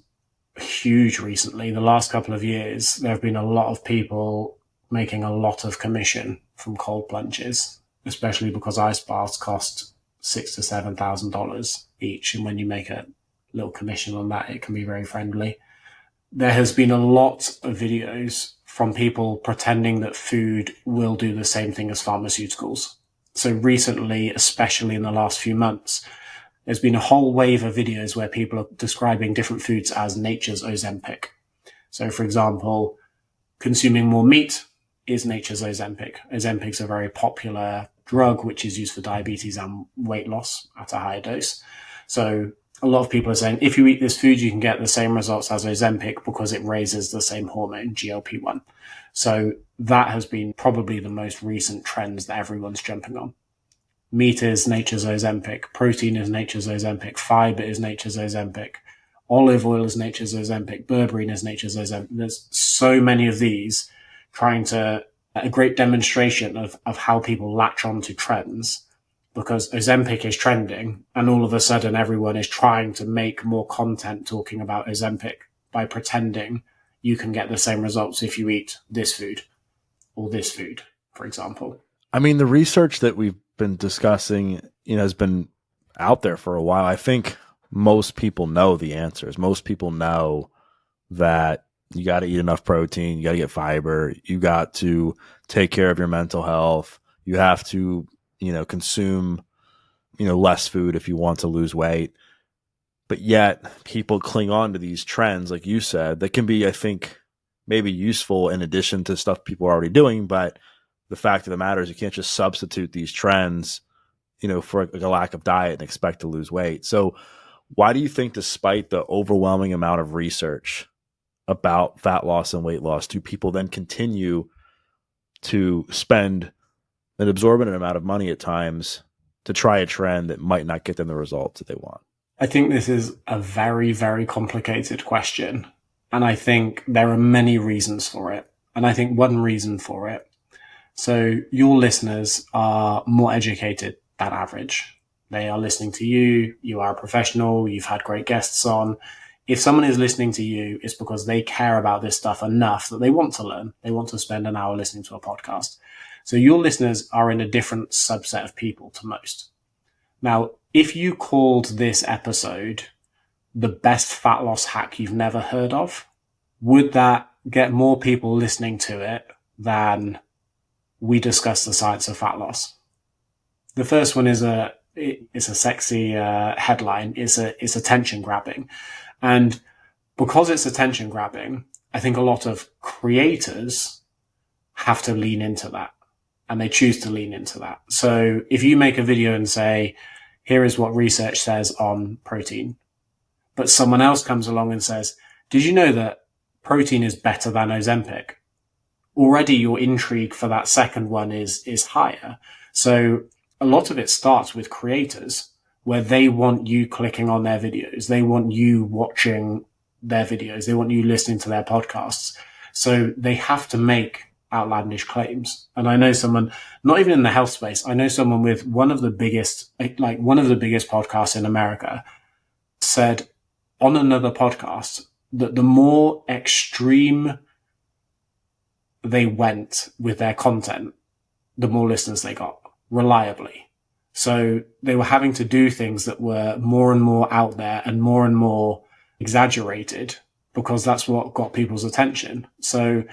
huge recently. The last couple of years, there have been a lot of people making a lot of commission from cold plunges, especially because ice baths cost $6,000 to $7,000 each. And when you make a little commission on that, it can be very friendly. There has been a lot of videos from people pretending that food will do the same thing as pharmaceuticals. So recently, especially in the last few months, there's been a whole wave of videos where people are describing different foods as nature's Ozempic. So for example, consuming more meat is nature's Ozempic. Ozempic's a very popular drug which is used for diabetes and weight loss at a higher dose. So a lot of people are saying if you eat this food, you can get the same results as Ozempic because it raises the same hormone, GLP-1. So that has been probably the most recent trends that everyone's jumping on. Meat is nature's Ozempic. Protein is nature's Ozempic. Fiber is nature's Ozempic. Olive oil is nature's Ozempic. Berberine is nature's Ozempic. There's so many of these trying to, a great demonstration of how people latch on to trends, because Ozempic is trending and all of a sudden everyone is trying to make more content talking about Ozempic by pretending you can get the same results if you eat this food or this food, for example. I mean, the research that we've been discussing, has been out there for a while. I think most people know the answers. Most people know that you got to eat enough protein, you got to get fiber, you got to take care of your mental health, you have to, consume, less food if you want to lose weight. But yet people cling on to these trends, like you said, that can be, I think, maybe useful in addition to stuff people are already doing. But the fact of the matter is you can't just substitute these trends, for a lack of diet and expect to lose weight. So why do you think, despite the overwhelming amount of research about fat loss and weight loss, do people then continue to spend an exorbitant amount of money at times to try a trend that might not get them the results that they want? I think this is a very, very complicated question. And I think there are many reasons for it. And I think one reason for it, so your listeners are more educated than average. They are listening to you. You are a professional. You've had great guests on. If someone is listening to you, it's because they care about this stuff enough that they want to learn. They want to spend an hour listening to a podcast. So your listeners are in a different subset of people to most. Now, if you called this episode the best fat loss hack you've never heard of, would that get more people listening to it than we discuss the science of fat loss? The first one is it's a sexy headline. It's attention grabbing. And because it's attention grabbing, I think a lot of creators have to lean into that, and they choose to lean into that. So if you make a video and say, here is what research says on protein, but someone else comes along and says, did you know that protein is better than Ozempic? Already your intrigue for that second one is higher. So a lot of it starts with creators, where they want you clicking on their videos. They want you watching their videos. They want you listening to their podcasts. So they have to make outlandish claims. And I know someone, not even in the health space, I know someone with one of the biggest podcasts in America said on another podcast that the more extreme they went with their content, the more listeners they got, reliably. So they were having to do things that were more and more out there and more exaggerated, because that's what got people's attention. So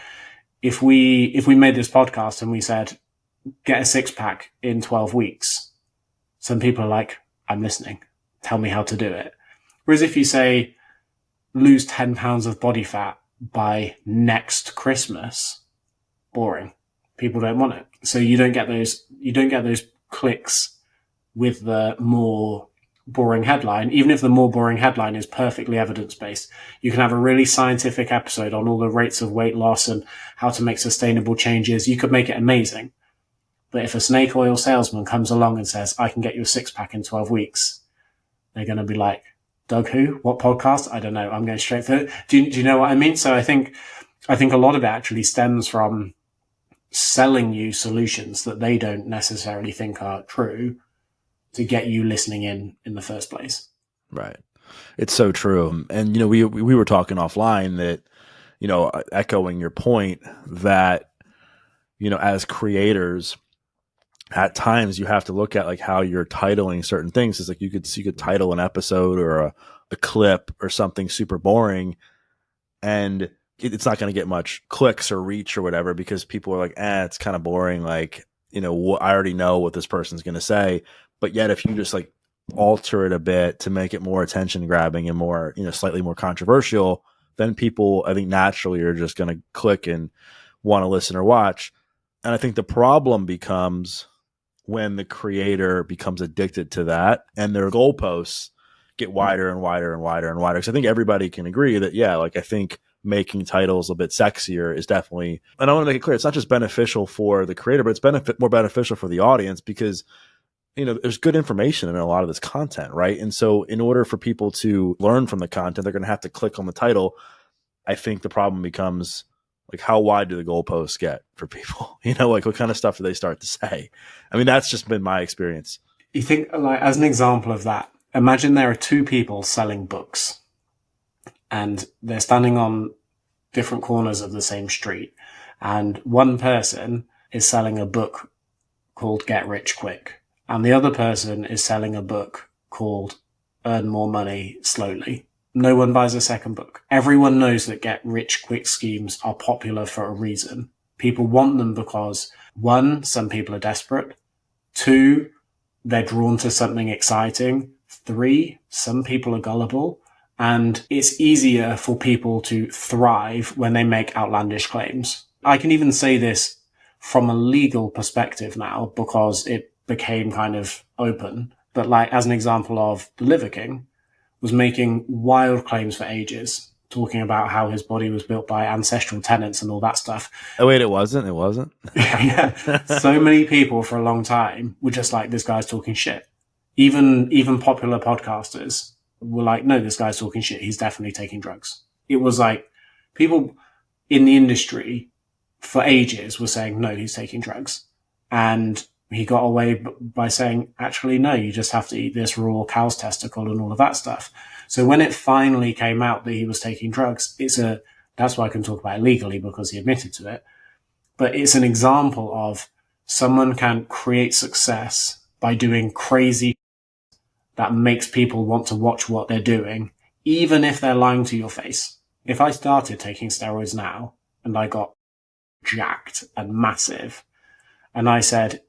if we made this podcast and we said, get a 6-pack in 12 weeks, some people are like, I'm listening. Tell me how to do it. Whereas if you say, lose 10 pounds of body fat by next Christmas, boring. People don't want it. So you don't get those clicks with the more boring headline. Even if the more boring headline is perfectly evidence-based, you can have a really scientific episode on all the rates of weight loss and how to make sustainable changes. You could make it amazing. But if a snake oil salesman comes along and says, I can get you a 6-pack in 12 weeks, they're going to be like, Doug who? What podcast? I don't know. I'm going straight for it. Do you know what I mean? So I think a lot of it actually stems from selling you solutions that they don't necessarily think are true to get you listening in the first place. Right. It's so true. And, we were talking offline that, echoing your point that, as creators, at times you have to look at like how you're titling certain things. It's like you could title an episode or a clip or something super boring, and it's not going to get much clicks or reach or whatever, because people are like, it's kind of boring. Like, I already know what this person's going to say. But yet if you just like alter it a bit to make it more attention grabbing and more, slightly more controversial, then people, I think, naturally are just going to click and want to listen or watch. And I think the problem becomes when the creator becomes addicted to that and their goalposts get wider and wider and wider and wider. Because I think everybody can agree that, yeah, like I think making titles a bit sexier is definitely, and I want to make it clear, it's not just beneficial for the creator, but it's more beneficial for the audience because, you know, there's good information in a lot of this content, right? And so in order for people to learn from the content, they're going to have to click on the title. I think the problem becomes, like, how wide do the goalposts get for people? You know, like what kind of stuff do they start to say? I mean, that's just been my experience. You think, like, as an example of that, imagine there are two people selling books and they're standing on different corners of the same street. And one person is selling a book called Get Rich Quick. And the other person is selling a book called Earn More Money Slowly. No one buys a second book. Everyone knows that get rich quick schemes are popular for a reason. People want them because, one, some people are desperate. Two, they're drawn to something exciting. Three, some people are gullible. And it's easier for people to thrive when they make outlandish claims. I can even say this from a legal perspective now because it became kind of open. But like, as an example of the Liver King, was making wild claims for ages, talking about how his body was built by ancestral tenets and all that stuff. Oh, wait, it wasn't? It wasn't? Yeah. So many people for a long time were just like, this guy's talking shit. Even popular podcasters were like, no, this guy's talking shit. He's definitely taking drugs. It was like people in the industry for ages were saying, no, he's taking drugs. And he got away by saying, actually, no, you just have to eat this raw cow's testicle and all of that stuff. So when it finally came out that he was taking drugs, that's why I can talk about it legally because he admitted to it. But it's an example of someone can create success by doing crazy that makes people want to watch what they're doing, even if they're lying to your face. If I started taking steroids now and I got jacked and massive and I said,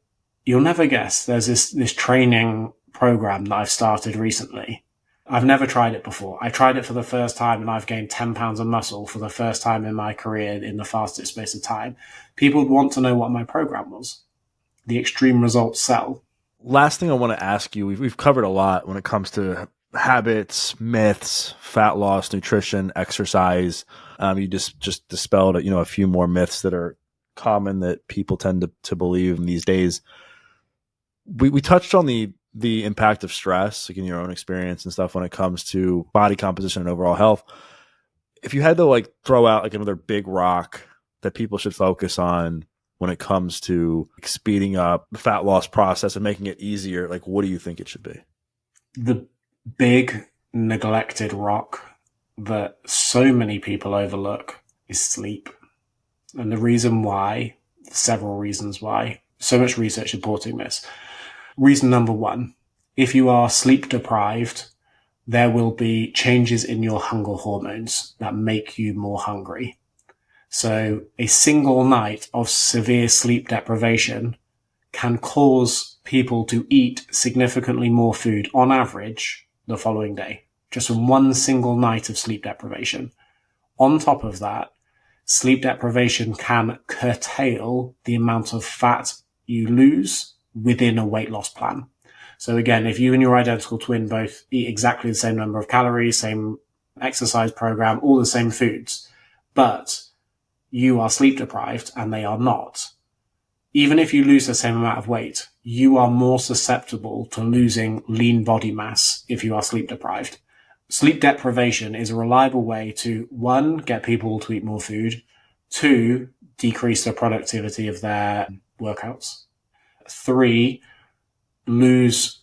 you'll never guess, there's this training program that I've started recently. I've never tried it before. I tried it for the first time and I've gained 10 pounds of muscle for the first time in my career in the fastest space of time. People would want to know what my program was. The extreme results sell. Last thing I want to ask you, we've covered a lot when it comes to habits, myths, fat loss, nutrition, exercise. You just dispelled, a few more myths that are common that people tend to believe in these days. We touched on the impact of stress, like in your own experience and stuff when it comes to body composition and overall health. If you had to throw out another big rock that people should focus on when it comes to speeding up the fat loss process and making it easier, what do you think it should be? The big neglected rock that so many people overlook is sleep. And the reason why, several reasons why, so much research supporting this. Reason number one, if you are sleep deprived, there will be changes in your hunger hormones that make you more hungry. So a single night of severe sleep deprivation can cause people to eat significantly more food on average the following day, just from one single night of sleep deprivation. On top of that, sleep deprivation can curtail the amount of fat you lose within a weight loss plan. So again, if you and your identical twin both eat exactly the same number of calories, same exercise program, all the same foods, but you are sleep deprived and they are not, even if you lose the same amount of weight, you are more susceptible to losing lean body mass if you are sleep deprived. Sleep deprivation is a reliable way to, one, get people to eat more food, two, decrease the productivity of their workouts, three, lose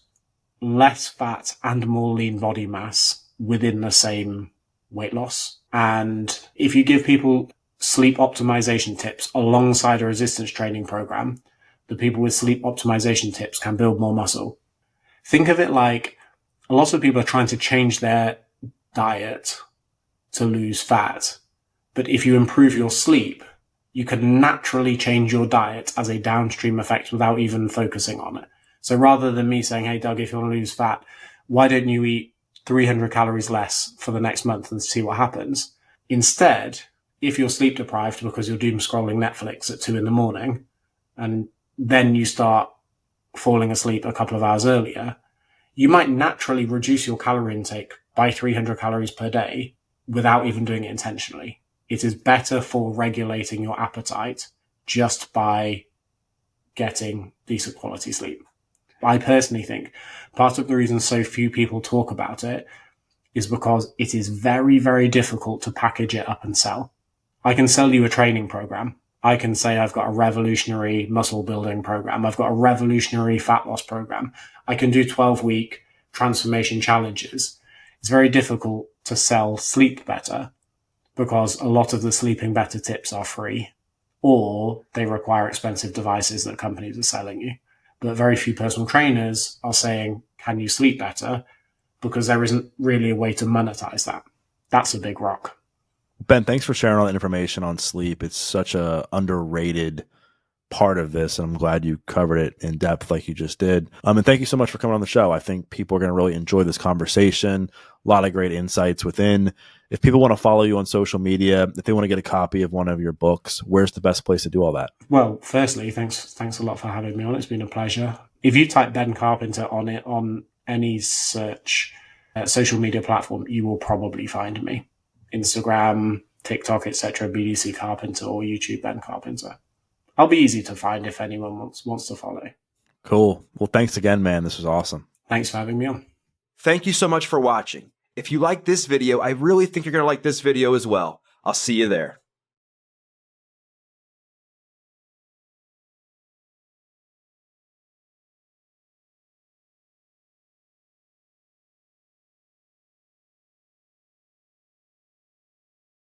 less fat and more lean body mass within the same weight loss. And if you give people sleep optimization tips alongside a resistance training program, the people with sleep optimization tips can build more muscle. Think of it like a lot of people are trying to change their diet to lose fat. But if you improve your sleep, you can naturally change your diet as a downstream effect without even focusing on it. So rather than me saying, hey, Doug, if you want to lose fat, why don't you eat 300 calories less for the next month and see what happens? Instead, if you're sleep deprived because you're doom scrolling Netflix at 2 a.m, and then you start falling asleep a couple of hours earlier, you might naturally reduce your calorie intake by 300 calories per day without even doing it intentionally. It is better for regulating your appetite just by getting decent quality sleep. I personally think part of the reason so few people talk about it is because it is very, very difficult to package it up and sell. I can sell you a training program. I can say I've got a revolutionary muscle building program. I've got a revolutionary fat loss program. I can do 12-week transformation challenges. It's very difficult to sell sleep better because a lot of the sleeping better tips are free or they require expensive devices that companies are selling you. But very few personal trainers are saying, can you sleep better? Because there isn't really a way to monetize that. That's a big rock. Ben, thanks for sharing all that information on sleep. It's such a underrated part of this, and I'm glad you covered it in depth like you just did. And thank you so much for coming on the show. I think people are going to really enjoy this conversation. A lot of great insights within. If people want to follow you on social media, if they want to get a copy of one of your books, where's the best place to do all that? Well, firstly, thanks a lot for having me on. It's been a pleasure. If you type Ben Carpenter on any search social media platform, you will probably find me. Instagram, TikTok, etc., BDC Carpenter, or YouTube Ben Carpenter. I'll be easy to find if anyone wants to follow. Cool. Well, thanks again, man. This was awesome. Thanks for having me on. Thank you so much for watching. If you like this video, I really think you're going to like this video as well. I'll see you there.